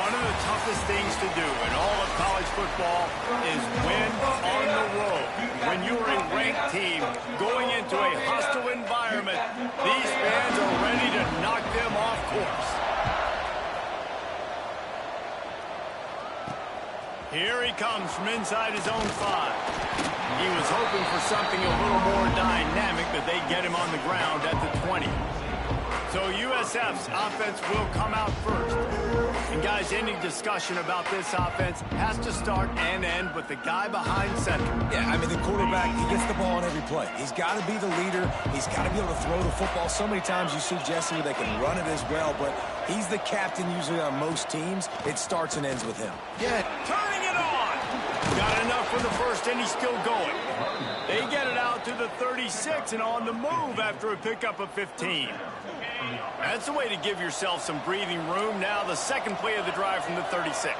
One of the toughest things to do in all of college football is win on the road. When you're a ranked team going into a hostile environment, these fans are ready to knock them off course. Here he comes from inside his own 5. He was hoping for something a little more dynamic, but they get him on the ground at the 20. So USF's offense will come out first. And guys, any discussion about this offense has to start and end with the guy behind center. Yeah, I mean, the quarterback, he gets the ball on every play. He's got to be the leader. He's got to be able to throw the football. So many times you see Jesse where they can run it as well, but he's the captain usually on most teams. It starts and ends with him. Yeah, turning it on. Got enough for the first, and he's still going. They get it out to the 36 and on the move after a pickup of 15. That's the way to give yourself some breathing room. Now the second play of the drive from the 36.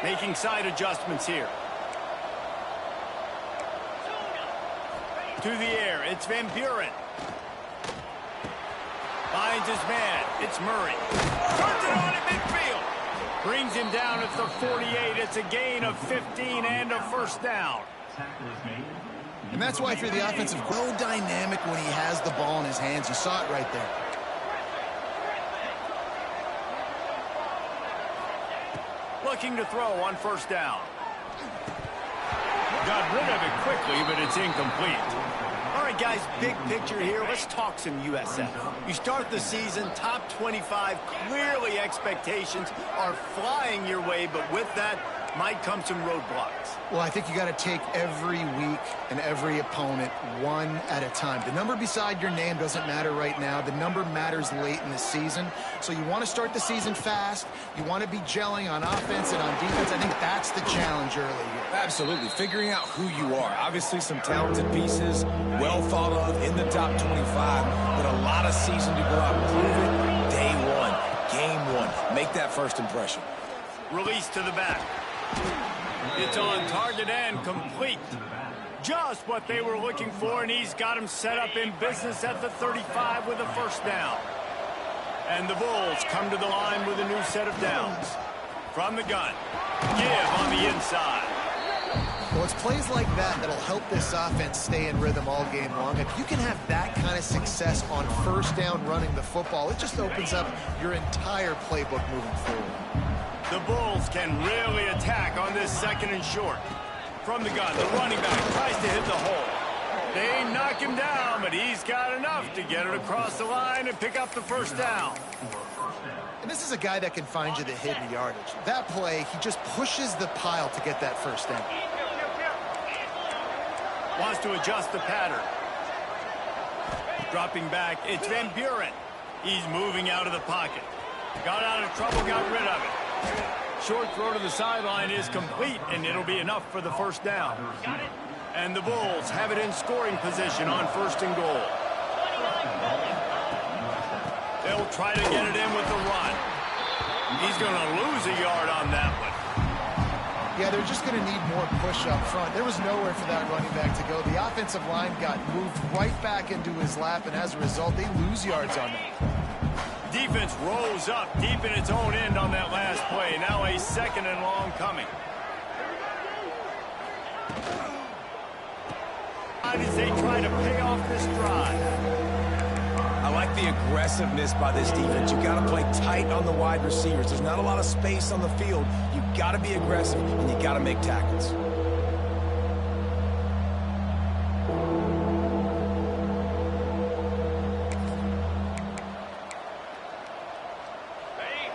Making side adjustments here. To the air, it's Van Buren. Finds his man, it's Murray. Turns it on at midfield. Brings him down at the 48. It's a gain of 15 and a first down. And that's why for the offensive, so dynamic when he has the ball in his hands. You saw it right there. Looking to throw on first down. Got rid of it quickly, but it's incomplete. All right, guys, big picture here. Let's talk some USF. You start the season, top 25. Clearly, expectations are flying your way, but with that might come some roadblocks. Well, I think you got to take every week and every opponent one at a time. The number beside your name doesn't matter right now. The number matters late in the season. So you want to start the season fast. You want to be gelling on offense and on defense. I think that's the challenge early here. Absolutely. Figuring out who you are. Obviously, some talented pieces, well thought of in the top 25, but a lot of season to go out and prove it. Day one, game one. Make that first impression. Release to the back. It's on target and complete. Just what they were looking for, and he's got him set up in business at the 35 with a first down. And the Bulls come to the line with a new set of downs. From the gun, give on the inside. Well, it's plays like that that'll help this offense stay in rhythm all game long. If you can have that kind of success on first down running the football, it just opens up your entire playbook moving forward. The Bulls can really attack on this second and short. From the gun, the running back tries to hit the hole. They knock him down, but he's got enough to get it across the line and pick up the first down. And this is a guy that can find you the hidden yardage. That play, he just pushes the pile to get that first down. Wants to adjust the pattern. Dropping back, it's Van Buren. He's moving out of the pocket. Got out of trouble, got rid of it. Short throw to the sideline is complete, and it'll be enough for the first down. And the Bulls have it in scoring position on first and goal. They'll try to get it in with the run. He's going to lose a yard on that one. Yeah, they're just going to need more push up front. There was nowhere for that running back to go. The offensive line got moved right back into his lap, and as a result, they lose yards on that. Defense rolls up deep in its own end on that last play. Now a second and long coming. As they try to pay off this drive. I like the aggressiveness by this defense. You got to play tight on the wide receivers. There's not a lot of space on the field. You got to be aggressive, and you got to make tackles.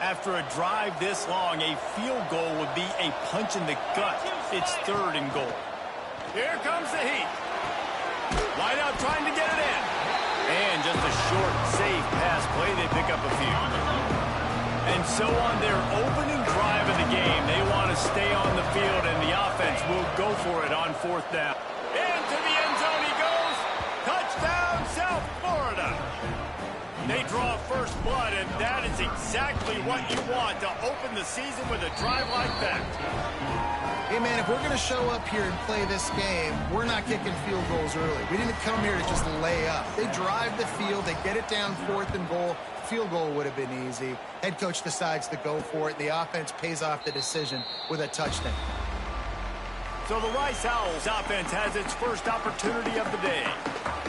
After a drive this long, a field goal would be a punch in the gut. It's third and goal. Here comes the heat. Wide out trying to get it in. And just a short, safe pass play. They pick up a few. And so on their opening drive of the game, they want to stay on the field, and the offense will go for it on fourth down. Into the end zone he goes. Touchdown, South Florida. They draw first blood, and that is exactly what you want to open the season with a drive like that. Hey, man, if we're going to show up here and play this game, we're not kicking field goals early. We didn't come here to just lay up. They drive the field. They get it down fourth and goal. field goal would have been easy. Head coach decides to go for it. The offense pays off the decision with a touchdown. So the Rice Owls offense has its first opportunity of the day.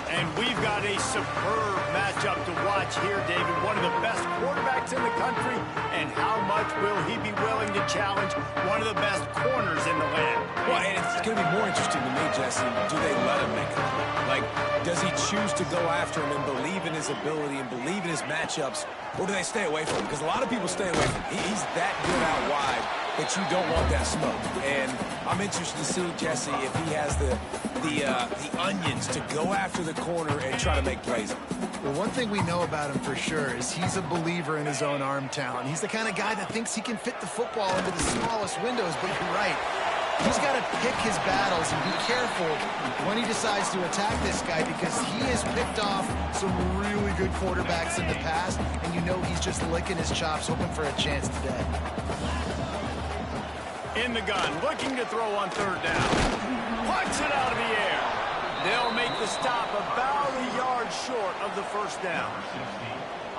And we've got a superb matchup to watch here, David. One of the best quarterbacks in the country. And how much will he be willing to challenge one of the best corners in the land? Well, and it's going to be more interesting to me, Jesse. Do they let him make it? Like, does he choose to go after him and believe in his ability and believe in his matchups? Or do they stay away from him? Because a lot of people stay away from him. He's that good out wide that you don't want that smoke. And I'm interested to see, Jesse, if he has the onions to go after the corner and try to make plays. Well, one thing we know about him for sure is he's a believer in his own arm talent. He's the kind of guy that thinks he can fit the football into the smallest windows, but you're right. He's got to pick his battles and be careful when he decides to attack this guy, because he has picked off some really good quarterbacks in the past, and you know he's just licking his chops, hoping for a chance today. In the gun, looking to throw on third down. Punch it out of the air. They'll make the stop about a yard short of the first down.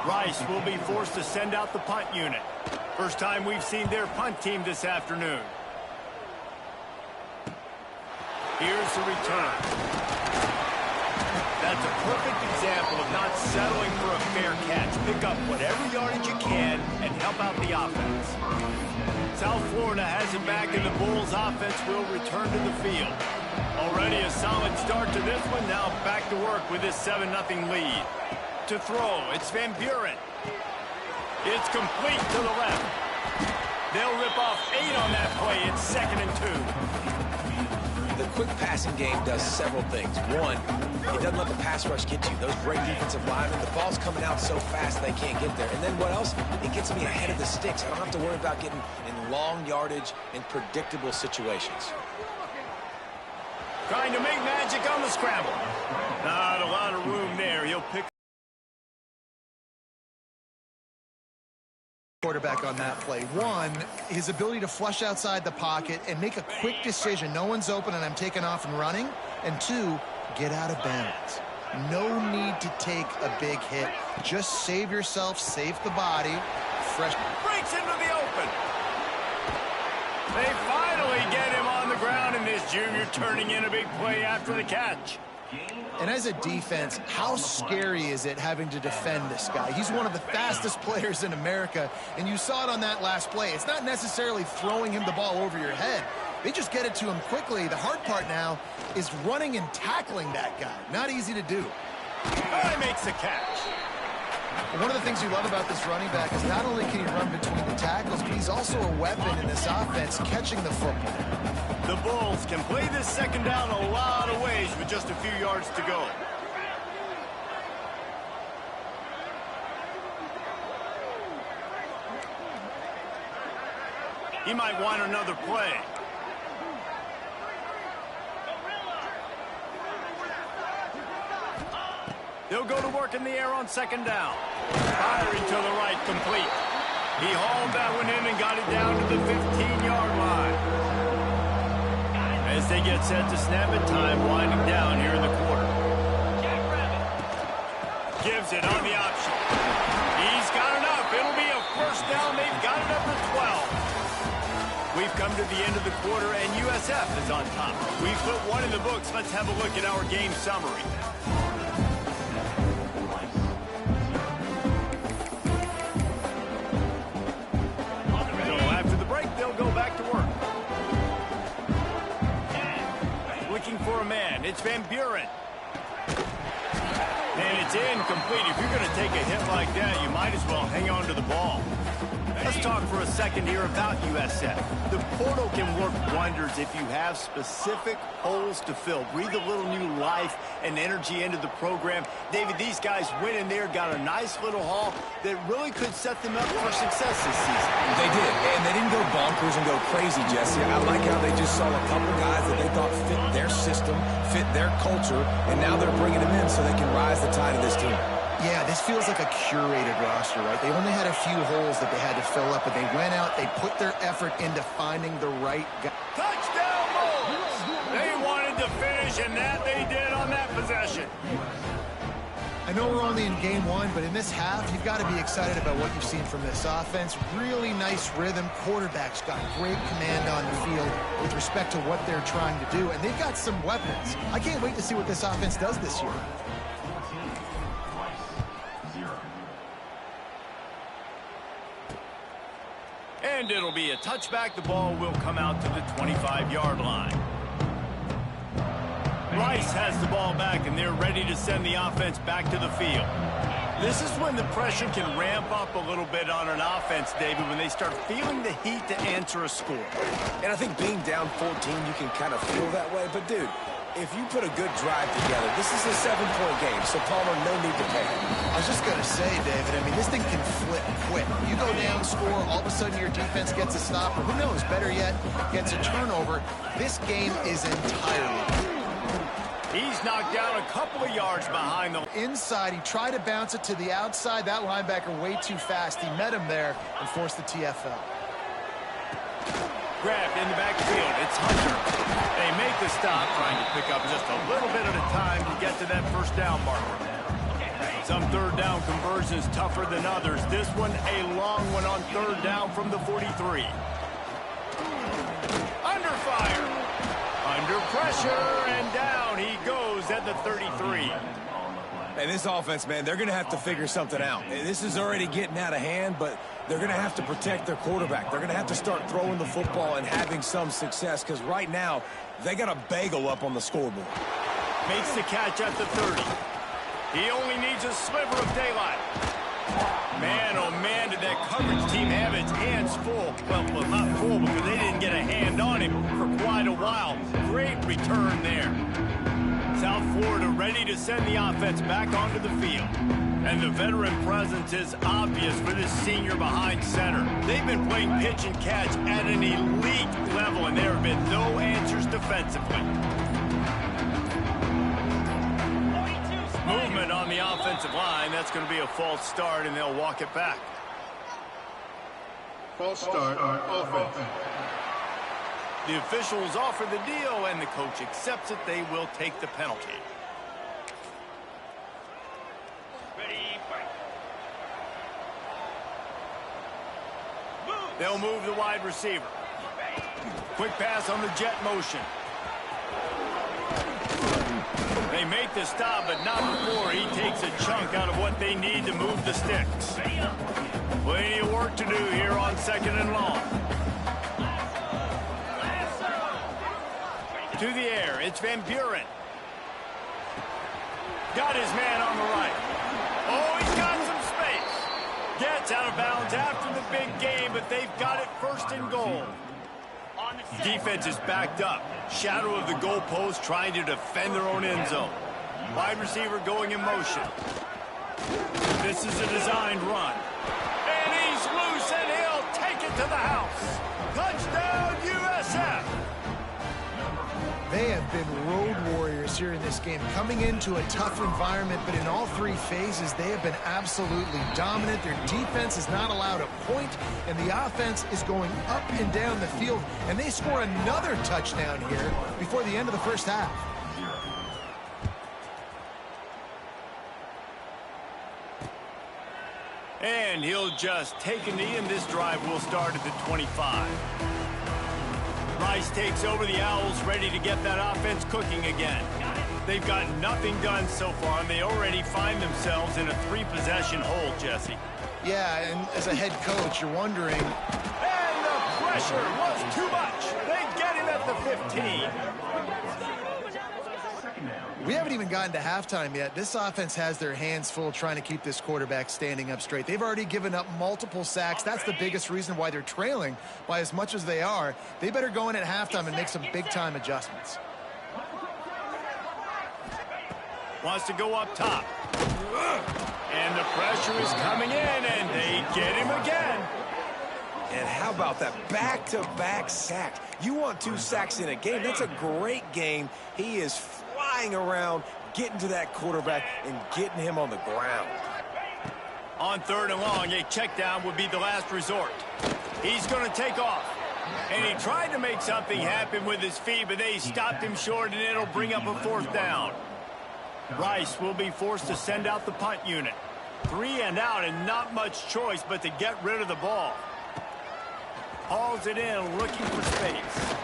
Rice will be forced to send out the punt unit. First time we've seen their punt team this afternoon. Here's the return. That's a perfect example of not settling for a fair catch. Pick up whatever yardage you can and help out the offense. South Florida has it back, and the Bulls offense will return to the field. Already a solid start to this one. Now back to work with this 7-0 lead. To throw, it's Van Buren. It's complete to the left. They'll rip off 8 on that play. It's 2nd and 2. The quick passing game does several things. One, it doesn't let the pass rush get you. Those great defensive linemen, the ball's coming out so fast they can't get there. And then what else? It gets me ahead of the sticks. I don't have to worry about getting in long yardage in predictable situations. Trying to make magic on the scramble. Not a lot of room there. He'll pick quarterback on that play. One, his ability to flush outside the pocket and make a quick decision. No one's open and I'm taking off and running. And two, get out of bounds. No need to take a big hit. Just save yourself, save the body. Fresh breaks into the open. They finally get him on the ground, and this junior turning in a big play after the catch. And as a defense, how scary is it having to defend this guy? He's one of the fastest players in America, and you saw it on that last play. It's not necessarily throwing him the ball over your head. They just get it to him quickly. The hard part now is running and tackling that guy. Not easy to do. He makes the catch. One of the things you love about this running back is not only can he run between the tackles, but he's also a weapon in this offense catching the football. The Bulls can play this 2nd down a lot of ways with just a few yards to go. He might want another play. They'll go to work in the air on 2nd down. Firing to the right, complete. He hauled that one in and got it down to the 15-yard line. As they get set to snap it, time winding down here in the quarter. Gives it on the option. He's got enough. It'll be a first down. They've got it up to 12. We've come to the end of the quarter, and USF is on top. We've put one in the books. Let's have a look at our game summary. So after the break, they'll go back to work. Looking for a man. It's Van Buren. And it's incomplete. If you're going to take a hit like that, you might as well hang on to the ball. Let's talk for a second here about USF. The portal can work wonders if you have specific holes to fill. Breathe a little new life and energy into the program. David, these guys went in there, got a nice little haul that really could set them up for success this season. They did, and they didn't go bonkers and go crazy, Jesse. I like how they just saw a couple guys that they thought fit their system, fit their culture, and now they're bringing them in so they can rise the tide of this team. Yeah, this feels like a curated roster, right? They only had a few holes that they had to fill up, but they went out, they put their effort into finding the right guy. Touchdown, Bulls! They wanted to finish, and that they did on that possession. I know we're only in game one, but in this half, you've got to be excited about what you've seen from this offense. Really nice rhythm. Quarterback's got great command on the field with respect to what they're trying to do, and they've got some weapons. I can't wait to see what this offense does this year. And it'll be a touchback. The ball will come out to the 25-yard line. Rice has the ball back, and they're ready to send the offense back to the field. This is when the pressure can ramp up a little bit on an offense, David, when they start feeling the heat to answer a score. And I think being down 14, you can kind of feel that way. But, dude, if you put a good drive together, this is a 7-point game, so Palmer, no need to panic. I was just going to say, David, I mean, this thing can flip quick. You go down, score, all of a sudden your defense gets a stop, or who knows, better yet, gets a turnover. This game is entirely. He's knocked down a couple of yards behind the inside. He tried to bounce it to the outside. That linebacker way too fast. He met him there and forced the TFL. Grabbed in the backfield. It's Hunter. They make the stop, trying to pick up just a little bit at a time to get to that first down marker. Some third down conversions tougher than others. This one a long one on third down from the 43. Under fire. Under pressure, and down he goes at the 33. And this offense, man, they're going to have to figure something out. This is already getting out of hand, but they're going to have to protect their quarterback. They're going to have to start throwing the football and having some success, because right now they got a bagel up on the scoreboard. Makes the catch at the 30. He only needs a sliver of daylight. Man, oh man, did that coverage team have its hands full. Well, not full because they didn't get a hand on him for quite a while. Great return there. South Florida ready to send the offense back onto the field. And the veteran presence is obvious for this senior behind center. They've been playing pitch and catch at an elite level, and there have been no answers defensively. Movement on the offensive line. That's going to be a false start, and they'll walk it back. False start on offense. The officials offer the deal, and the coach accepts it. They will take the penalty. They'll move the wide receiver. Quick pass on the jet motion. They make the stop, but not before he takes a chunk out of what they need to move the sticks. Plenty of work to do here on 2nd and long. To the air, it's Van Buren. Got his man on the right. Oh, he's got some space. Gets out of bounds after the big game, but they've got it 1st and goal. Defense is backed up. Shadow of the goalpost, trying to defend their own end zone. Wide receiver going in motion. This is a designed run. And he's loose, and he'll take it to the house. Touchdown, USF. They have been road warriors here in this game, coming into a tough environment, but in all 3 phases, they have been absolutely dominant. Their defense is not allowed a point, and the offense is going up and down the field, and they score another touchdown here before the end of the first half. And he'll just take a knee, and this drive will start at the 25. Rice takes over. The Owls ready to get that offense cooking again. They've got nothing done so far, and they already find themselves in a 3-possession hole, Jesse. Yeah, and as a head coach, you're wondering. And the pressure was too much. They get him at the 15. We haven't even gotten to halftime yet. This offense has their hands full trying to keep this quarterback standing up straight. They've already given up multiple sacks. That's the biggest reason why they're trailing by as much as they are. They better go in at halftime and make some big-time adjustments. Wants to go up top. And the pressure is coming in, and they get him again. And how about that back-to-back sacks? You want 2 sacks in a game. That's a great game. He is flying around, getting to that quarterback and getting him on the ground. On 3rd and long, a check down would be the last resort. He's going to take off. And he tried to make something happen with his feet, but they stopped him short, and it'll bring up a 4th down. Rice will be forced to send out the punt unit. 3 and out and not much choice but to get rid of the ball. Hauls it in, looking for space.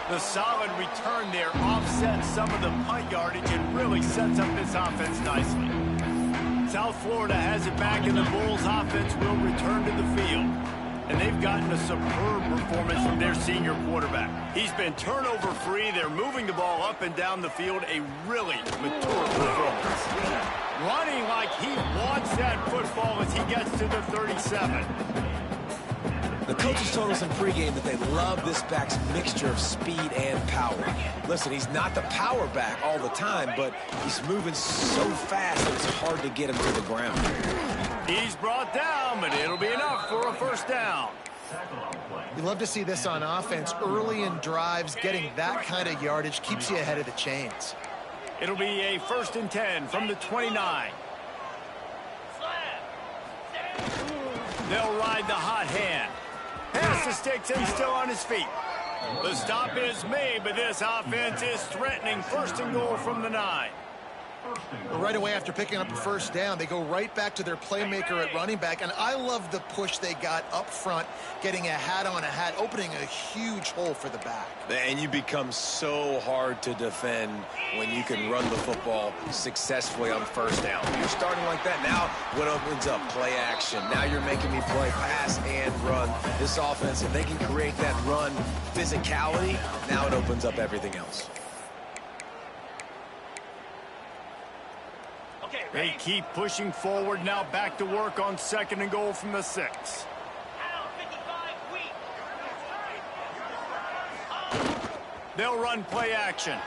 The solid return there offsets some of the punt yardage and really sets up this offense nicely. South Florida has it back, and the Bulls offense will return to the field. And they've gotten a superb performance from their senior quarterback. He's been turnover-free. They're moving the ball up and down the field. A really mature performance. Running like he wants that football as he gets to the 37. The coaches told us in pregame that they love this back's mixture of speed and power. Listen, he's not the power back all the time, but he's moving so fast that it's hard to get him to the ground. He's brought down, but it'll be enough for a first down. You love to see this on offense. Early in drives, getting that kind of yardage keeps you ahead of the chains. It'll be a 1st and 10 from the 29. They'll ride the hot hand. Pass the sticks and still on his feet. The stop is made, but this offense is threatening 1st and goal from the 9. But right away after picking up a first down, they go right back to their playmaker at running back. And I love the push they got up front, getting a hat on a hat, opening a huge hole for the back. And you become so hard to defend when you can run the football successfully on first down. You're starting like that. Now what opens up? Play action. Now you're making me play pass and run. This offense, if they can create that run physicality, now it opens up everything else. They keep pushing forward, now back to work on 2nd and goal from the 6. They'll run play action.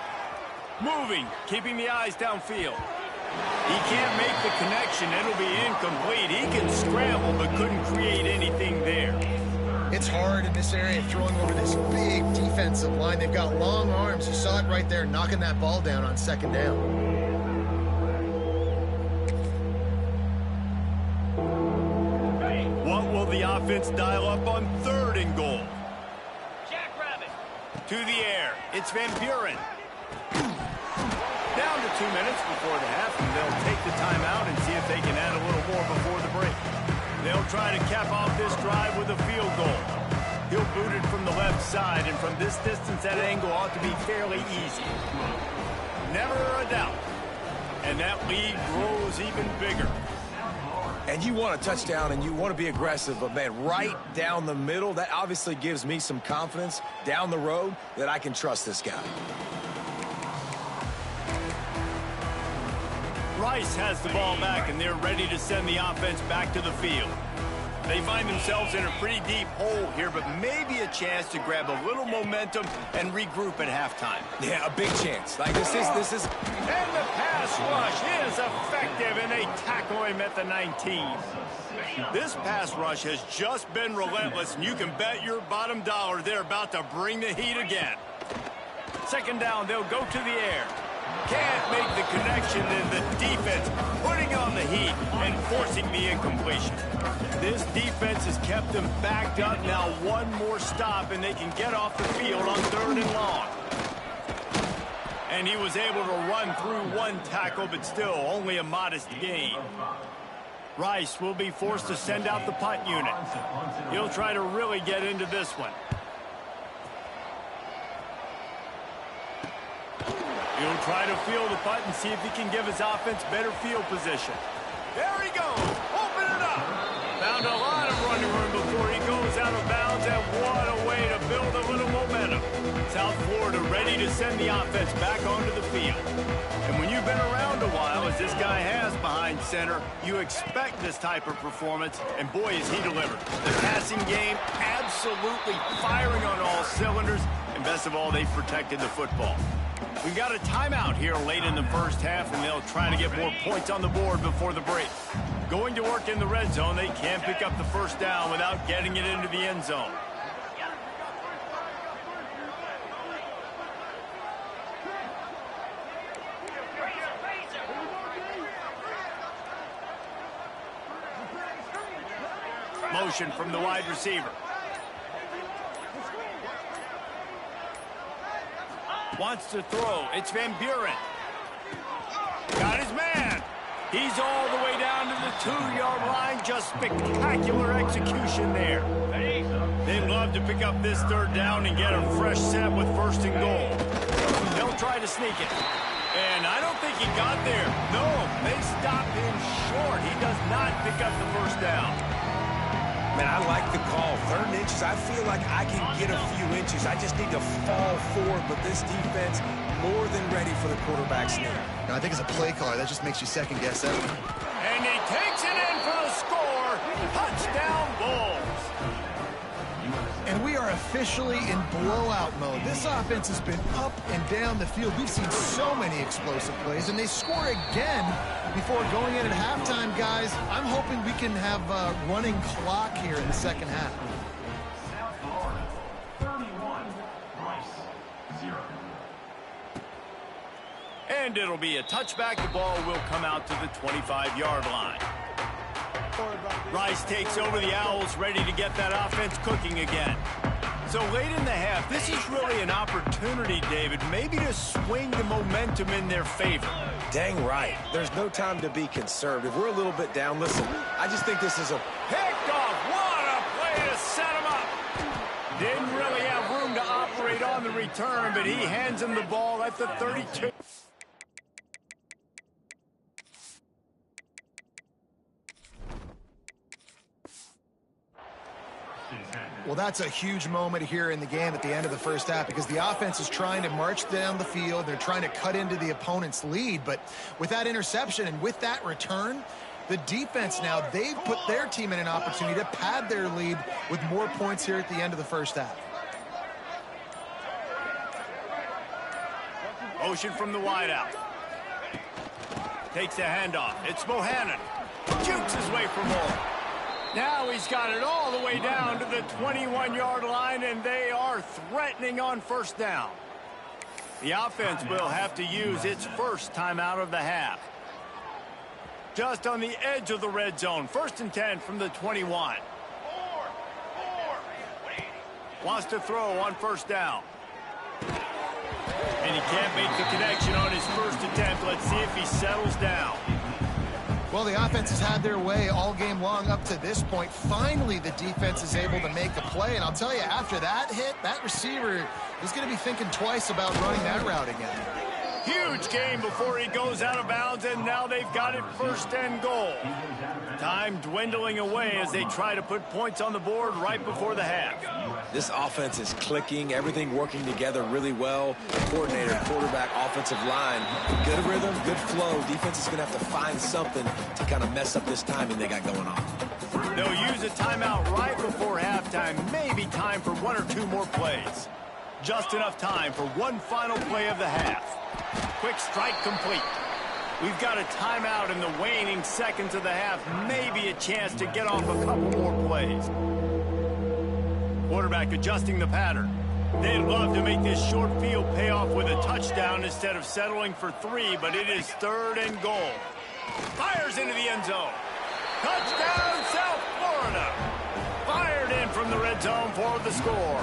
Moving, keeping the eyes downfield. He can't make the connection. It'll be incomplete. He can scramble but couldn't create anything there. It's hard in this area throwing over this big defensive line. They've got long arms. You saw it right there, knocking that ball down on 2nd down. What will the offense dial up on 3rd and goal? Jackrabbit. To the air. It's Van Buren. Down to 2 minutes before the half, and they'll take the timeout and see if they can add a little more before the break. They'll try to cap off this drive with a field goal. He'll boot it from the left side, and from this distance, that angle ought to be fairly easy. Never a doubt. And that lead grows even bigger. And you want a touchdown and you want to be aggressive, but man, right down the middle, that obviously gives me some confidence down the road that I can trust this guy. Rice has the ball back, and they're ready to send the offense back to the field. They find themselves in a pretty deep hole here, but maybe a chance to grab a little momentum and regroup at halftime. Yeah, a big chance. Like this is. And the pass rush is effective, and they tackle him at the 19. This pass rush has just been relentless, and you can bet your bottom dollar they're about to bring the heat again. 2nd down, they'll go to the air. Can't make the connection, and the defense putting on the heat and forcing the incompletion. This defense has kept them backed up. Now one more stop, and they can get off the field on 3rd and long. And he was able to run through one tackle, but still only a modest gain. Rice will be forced to send out the punt unit. He'll try to really get into this one. He'll try to field the punt and see if he can give his offense better field position. There he goes. Open it up. Found a lot of running room before he goes out of bounds, and what a way to build a little momentum. South Florida ready to send the offense back onto the field. And when you've been around a while, as this guy has behind center, you expect this type of performance, and boy, is he delivered. The passing game absolutely firing on all cylinders, and best of all, they've protected the football. We've got a timeout here late in the first half, and they'll try to get more points on the board before the break. Going to work in the red zone, they can't pick up the first down without getting it into the end zone. Motion from the wide receiver. Wants to throw. It's Van Buren. He's all the way down to the 2-yard line. Just spectacular execution there. They'd love to pick up this third down and get a fresh set with 1st and goal. They'll try to sneak it. And I don't think he got there. No, they stopped him short. He does not pick up the 1st down. Man, I like the call. 3rd inches, I feel like I can get a few inches. I just need to fall forward, but this defense more than ready for the quarterback sneak. No, I think as a play caller, that just makes you second-guess everything. And he takes it in for the score. Touchdown, Bulls. And we are officially in blowout mode. This offense has been up and down the field. We've seen so many explosive plays, and they score again before going in at halftime, guys. I'm hoping we can have a running clock here in the second half. And it'll be a touchback. The ball will come out to the 25-yard line. Rice takes over the Owls, ready to get that offense cooking again. So late in the half, this is really an opportunity, David, maybe to swing the momentum in their favor. Dang right. There's no time to be conservative. We're a little bit down. Listen, I just think this is a... Picked off. What a play to set him up. Didn't really have room to operate on the return, but he hands him the ball at the 32. Well, that's a huge moment here in the game at the end of the first half because the offense is trying to march down the field. They're trying to cut into the opponent's lead. But with that interception and with that return, the defense now, they've put their team in an opportunity to pad their lead with more points here at the end of the first half. Motion from the wideout. Takes a handoff. It's Bohannon. Jukes his way for more. Now he's got it all the way down to the 21-yard line, and they are threatening on 1st down. The offense will have to use its first timeout of the half. Just on the edge of the red zone. 1st and 10 from the 21. Wants to throw on 1st down. And he can't make the connection on his first attempt. Let's see if he settles down. Well, the offense has had their way all game long up to this point. Finally, the defense is able to make a play. And I'll tell you, after that hit, that receiver is going to be thinking twice about running that route again. Huge game before he goes out of bounds, and now they've got it 1st and goal. Time dwindling away as they try to put points on the board right before the half. This offense is clicking, everything working together really well. Coordinator, quarterback, offensive line. Good rhythm, good flow. Defense is going to have to find something to kind of mess up this timing they got going on. They'll use a timeout right before halftime. Maybe time for 1 or 2 more plays. Just enough time for one final play of the half. Quick strike complete. We've got a timeout in the waning seconds of the half. Maybe a chance to get off a couple more plays. Quarterback adjusting the pattern. They'd love to make this short field pay off with a touchdown instead of settling for 3, but it is 3rd and goal. Fires into the end zone. Touchdown, South Florida. Fired in from the red zone for the score.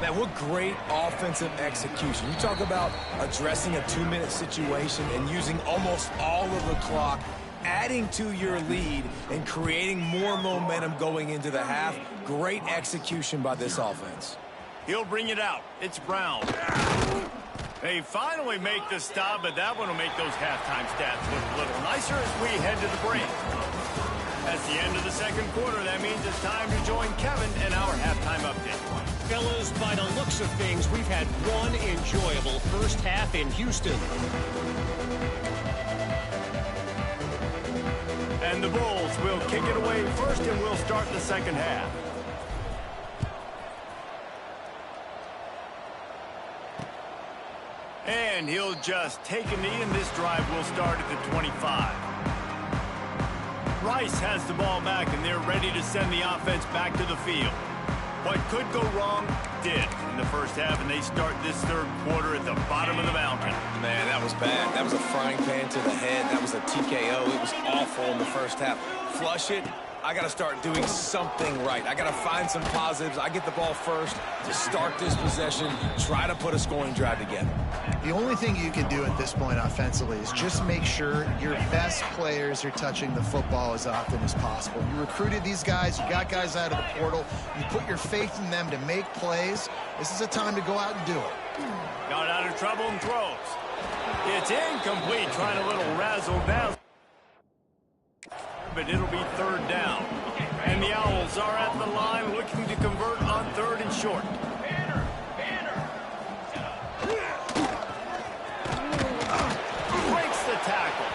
Man, what great offensive execution. You talk about addressing a 2-minute situation and using almost all of the clock, adding to your lead and creating more momentum going into the half. Great execution by this offense. He'll bring it out. It's Brown. They finally make the stop, but that one will make those halftime stats look a little nicer as we head to the break. That's the end of the second quarter. That means it's time to join Kevin in our halftime update. Fellas, by the looks of things, we've had one enjoyable first half in Houston. And the Bulls will kick it away first, and we'll start the second half. And he'll just take a knee, and this drive will start at the 25. Rice has the ball back, and they're ready to send the offense back to the field. What could go wrong did in the first half, and they start this third quarter at the bottom of the mountain. Man, that was bad. That was a frying pan to the head. That was a TKO. It was awful in the first half. Flush it? I got to start doing something right. I got to find some positives. I get the ball first to start this possession, try to put a scoring drive together. The only thing you can do at this point offensively is just make sure your best players are touching the football as often as possible. You recruited these guys. You got guys out of the portal. You put your faith in them to make plays. This is a time to go out and do it. Got out of trouble and throws. It's incomplete, trying a little razzle-dazzle. But it'll be third down. And the Owls are at the line looking to convert on third and short. Breaks the tackle.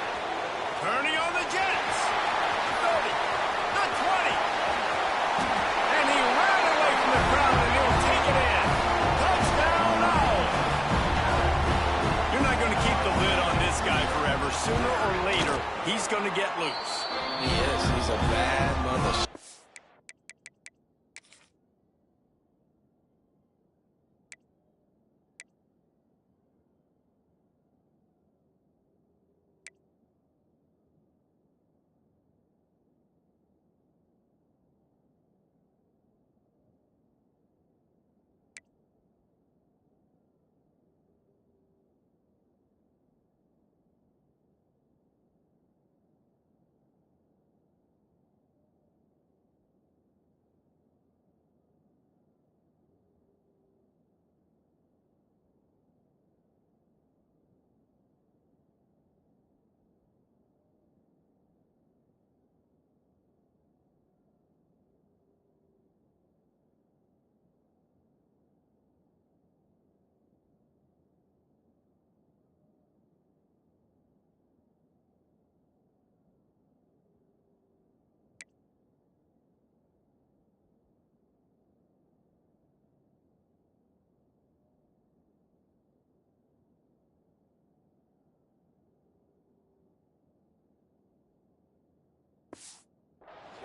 Turning on the Jets. 30. The 20. And he ran away from the crowd and he'll take it in. Touchdown Owls. You're not going to keep the lid on this guy forever. Sooner or later, he's going to get loose. He is. He's a bad mother.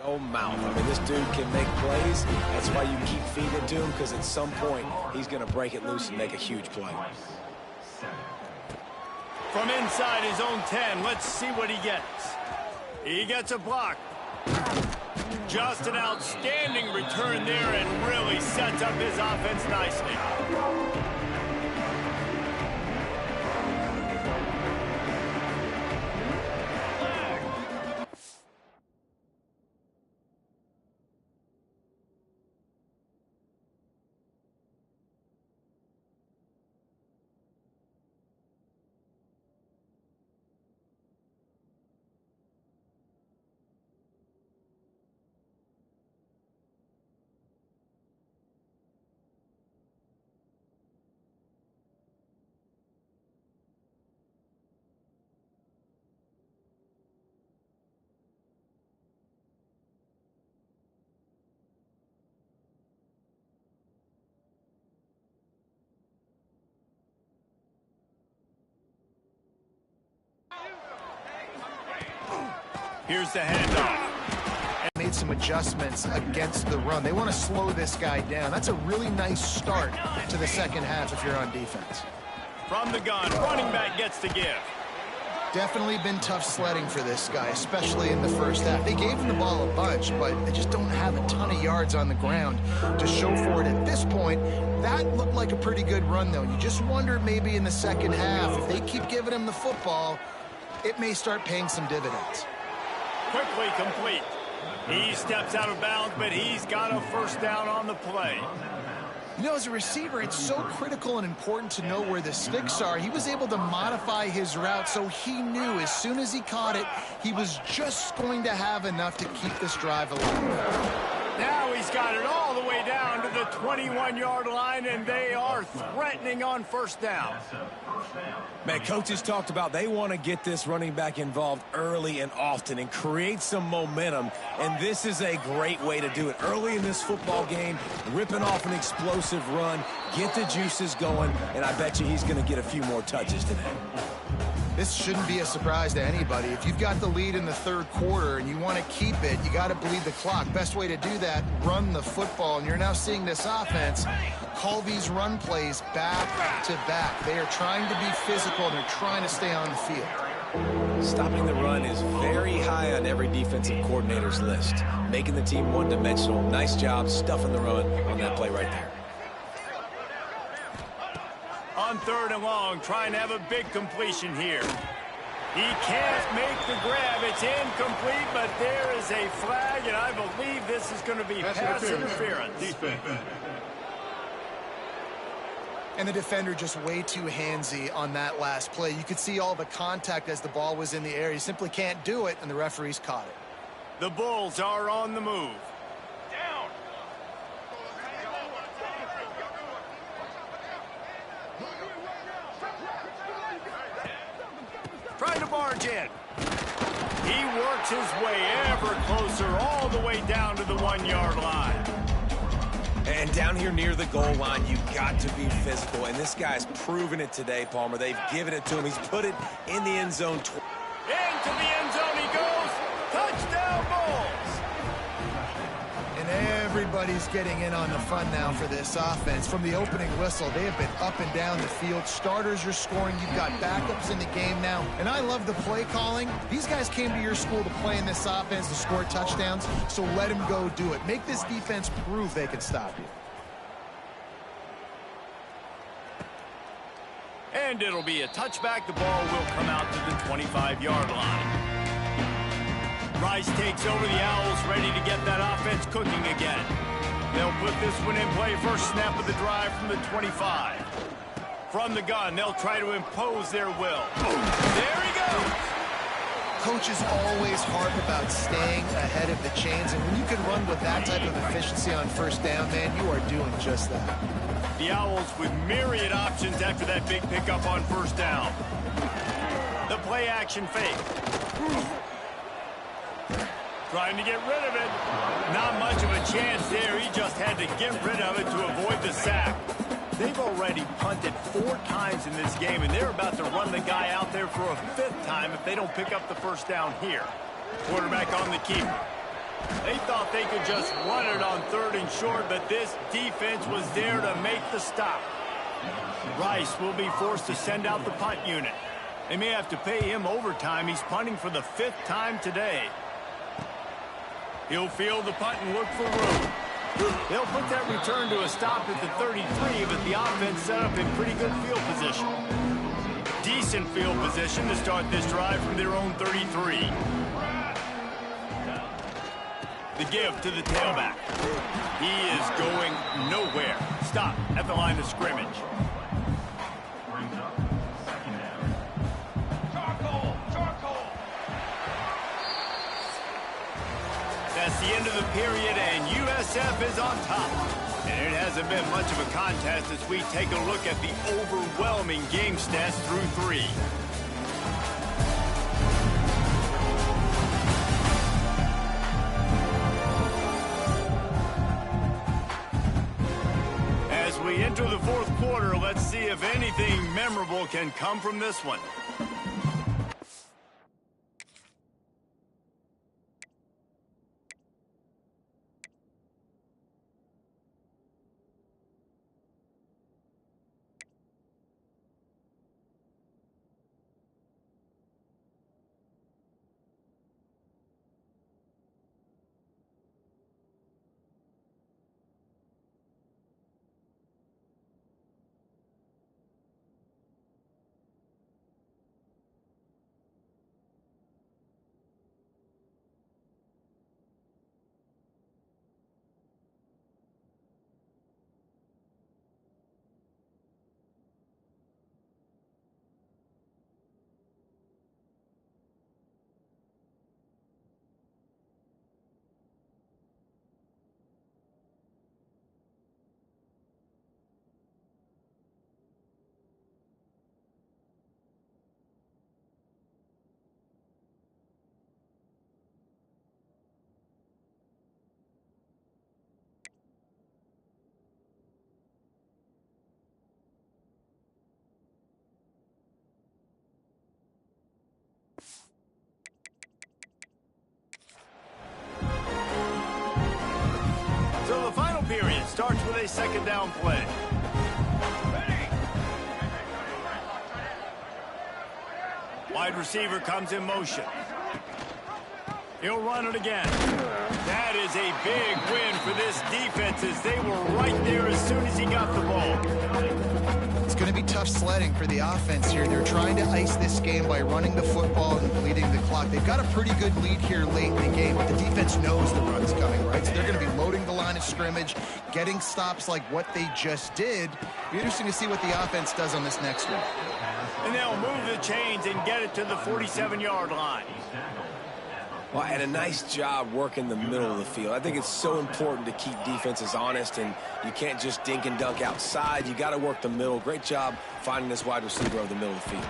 Oh, mouth. I mean, this dude can make plays. That's why you keep feeding it to him, because at some point, he's going to break it loose and make a huge play. From inside his own 10, let's see what he gets. He gets a block. Just an outstanding return there and really sets up his offense nicely. Here's the handoff. Made some adjustments against the run. They want to slow this guy down. That's a really nice start to the second half if you're on defense. From the gun, running back gets the give. Definitely been tough sledding for this guy, especially in the first half. They gave him the ball a bunch, but they just don't have a ton of yards on the ground to show for it at this point. That looked like a pretty good run, though. You just wonder maybe in the second half, if they keep giving him the football, it may start paying some dividends. Quickly complete. He steps out of bounds, but he's got a first down on the play. You know, as a receiver, it's so critical and important to know where the sticks are. He was able to modify his route, so he knew as soon as he caught it, he was just going to have enough to keep this drive alive. Now he's got it all the way down to the 21-yard line, and they are threatening on first down. Man, coaches talked about they want to get this running back involved early and often and create some momentum, and this is a great way to do it. Early in this football game, ripping off an explosive run, get the juices going, and I bet you he's going to get a few more touches today. This shouldn't be a surprise to anybody. If you've got the lead in the third quarter and you want to keep it, you got to bleed the clock. Best way to do that, run the football. And you're now seeing this offense call these run plays back to back. They are trying to be physical, and they're trying to stay on the field. Stopping the run is very high on every defensive coordinator's list. Making the team one-dimensional. Nice job stuffing the run on that play right there. On 3rd and long, trying to have a big completion here. He can't make the grab. It's incomplete, but there is a flag, and I believe this is going to be pass interference. Defense. And the defender just way too handsy on that last play. You could see all the contact as the ball was in the air. He simply can't do it, and the referees caught it. The Bulls are on the move. Down. Trying to barge in. He works his way ever closer all the way down to the 1-yard line. And down here near the goal line, you got to be physical. And this guy's proven it today, Palmer. They've given it to him. He's put it in the end zone. Into the end zone he goes. Touchdown, Bulls. And everybody's getting in on the fun now for this offense. From the opening whistle, they have been up and down the field. Starters are scoring. You've got backups in the game now. And I love the play calling. These guys came to your school to play in this offense to score touchdowns, so let them go do it. Make this defense prove they can stop you. And it'll be a touchback. The ball will come out to the 25-yard line. Rice takes over the Owls, ready to get that offense cooking again. They'll put this one in play. First snap of the drive from the 25. From the gun, they'll try to impose their will. There he goes. Coaches always harp about staying ahead of the chains, and when you can run with that type of efficiency on first down, man, you are doing just that. The Owls with myriad options after that big pickup on first down. The play action fake. Trying to get rid of it. Not much of a chance there. He just had to get rid of it to avoid the sack. They've already punted 4 times in this game, and they're about to run the guy out there for a 5th time if they don't pick up the first down here. Quarterback on the keeper. They thought they could just run it on 3rd and short, but this defense was there to make the stop. Rice will be forced to send out the punt unit. They may have to pay him overtime. He's punting for the 5th time today. He'll field the punt and look for room. They'll put that return to a stop at the 33, but the offense set up in pretty good field position. Decent field position to start this drive from their own 33. The give to the tailback. He is going nowhere. Stop at the line of scrimmage. That's the end of the period, and USF is on top. And it hasn't been much of a contest as we take a look at the overwhelming game stats through 3. As we enter the 4th quarter, let's see if anything memorable can come from this one. So the final period starts with a 2nd down play. Wide receiver comes in motion. He'll run it again. That is a big win for this defense as they were right there as soon as he got the ball. It's going to be tough sledding for the offense here. They're trying to ice this game by running the football and bleeding the clock. They've got a pretty good lead here late in the game, but the defense knows the run's coming, right? So they're going to be loading the line of scrimmage, getting stops like what they just did. It'll be interesting to see what the offense does on this next one. And they'll move the chains and get it to the 47-yard line. Well, and a nice job working the middle of the field. I think it's so important to keep defenses honest, and you can't just dink and dunk outside. You got to work the middle. Great job finding this wide receiver over the middle of the field.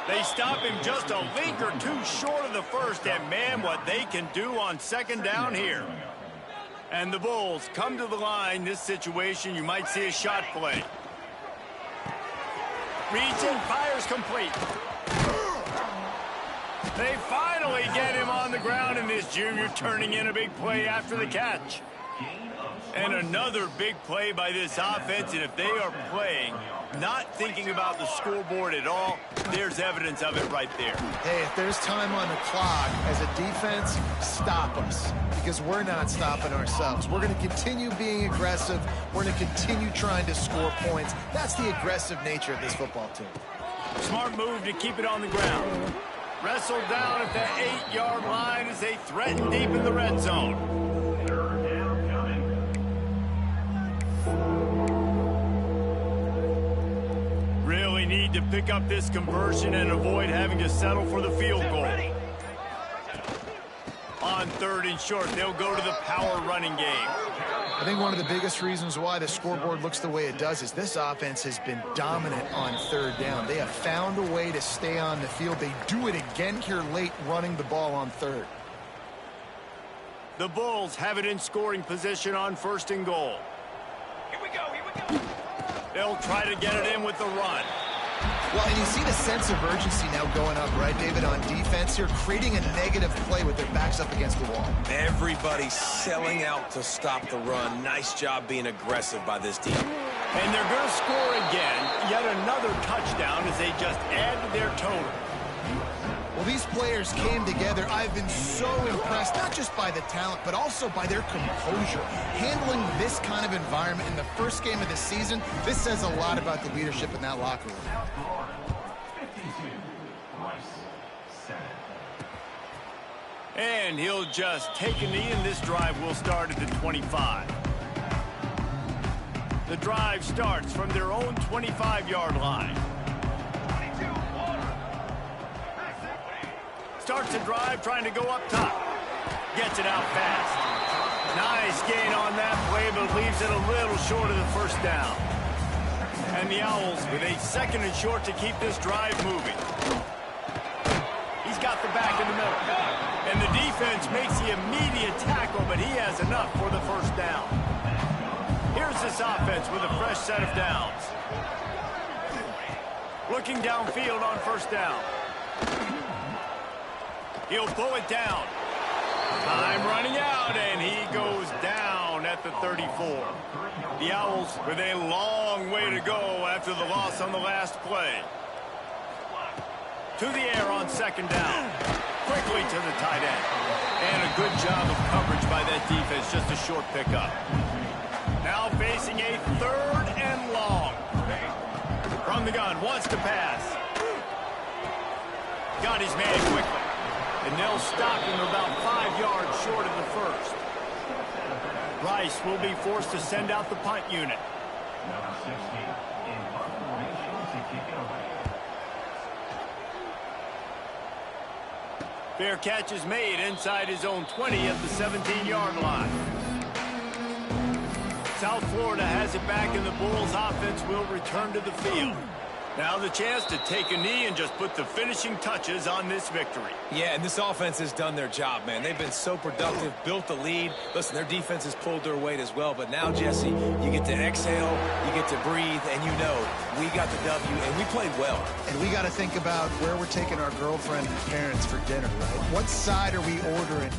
They stop him just a link or two short of the first, and man, what they can do on second down here. And the Bulls come to the line. This situation, you might see a shot play. Reaching, fires complete. They finally get him on the ground, and this junior turning in a big play after the catch. And another big play by this offense, and if they are playing, not thinking about the scoreboard at all, there's evidence of it right there. Hey, if there's time on the clock, as a defense, stop us, because we're not stopping ourselves. We're going to continue being aggressive. We're going to continue trying to score points. That's the aggressive nature of this football team. Smart move to keep it on the ground. Wrestled down at the 8-yard line as they threaten deep in the red zone. Really need to pick up this conversion and avoid having to settle for the field goal. On 3rd and short, they'll go to the power running game. I think one of the biggest reasons why the scoreboard looks the way it does is this offense has been dominant on 3rd down. They have found a way to stay on the field. They do it again here late, running the ball on 3rd. The Bulls have it in scoring position on 1st and goal. Here we go. They'll try to get it in with the run. Well, and you see the sense of urgency now going up, right, David, on defense here, creating a negative play with their backs up against the wall. Everybody selling out to stop the run. Nice job being aggressive by this team. And they're going to score again, yet another touchdown as they just add to their total. Well, these players came together. I've been so impressed, not just by the talent, but also by their composure. Handling this kind of environment in the first game of the season, this says a lot about the leadership in that locker room. And he'll just take a knee, and this drive will start at the 25. The drive starts from their own 25-yard line. Starts a drive trying to go up top. Gets it out fast. Nice gain on that play, but leaves it a little short of the first down. And the Owls with a 2nd and short to keep this drive moving. He's got the back in the middle. And the defense makes the immediate tackle, but he has enough for the first down. Here's this offense with a fresh set of downs. Looking downfield on 1st down. He'll pull it down. Time running out, and he goes down at the 34. The Owls with a long way to go after the loss on the last play. To the air on 2nd down. Quickly to the tight end. And a good job of coverage by that defense, just a short pickup. Now facing a 3rd and long. From the gun, wants to pass. Got his man quickly. And they'll stop him about 5 yards short of the first. Rice will be forced to send out the punt unit. Fair catch is made inside his own 20 at the 17-yard line. South Florida has it back, and the Bulls offense will return to the field. Now the chance to take a knee and just put the finishing touches on this victory. Yeah, and this offense has done their job, man. They've been so productive, built the lead. Listen, their defense has pulled their weight as well. But now, Jesse, you get to exhale, you get to breathe, and you know we got the W, and we played well. And we got to think about where we're taking our girlfriend and parents for dinner, right? What side are we ordering